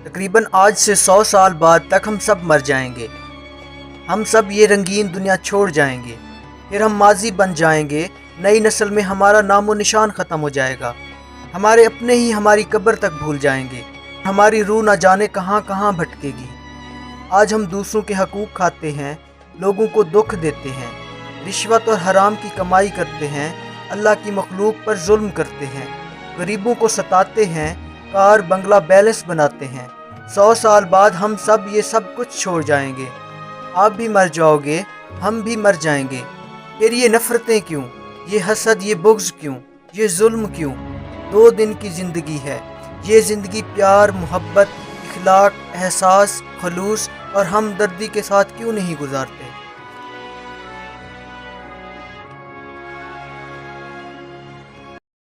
تقریباً آج سے 100 سال بعد تک ہم سب مر جائیں گے۔ ہم سب یہ رنگین دنیا چھوڑ جائیں گے، پھر ہم ماضی بن جائیں گے۔ نئی نسل میں ہمارا نام و نشان ختم ہو جائے گا، ہمارے اپنے ہی ہماری قبر تک بھول جائیں گے، ہماری روح نہ جانے کہاں کہاں بھٹکے گی۔ آج ہم دوسروں کے حقوق کھاتے ہیں، لوگوں کو دکھ دیتے ہیں، رشوت اور حرام کی کمائی کرتے ہیں، اللہ کی مخلوق پر ظلم کرتے ہیں، غریبوں کو ستاتے ہیں، کار بنگلہ بیلنس بناتے ہیں۔ 100 سال بعد ہم سب یہ سب کچھ چھوڑ جائیں گے۔ آپ بھی مر جاؤ گے، ہم بھی مر جائیں گے۔ پھر یہ نفرتیں کیوں؟ یہ حسد، یہ بغض کیوں؟ یہ ظلم کیوں؟ 2 دن کی زندگی ہے۔ یہ زندگی پیار، محبت، اخلاق، احساس، خلوص اور ہمدردی کے ساتھ کیوں نہیں گزارتے؟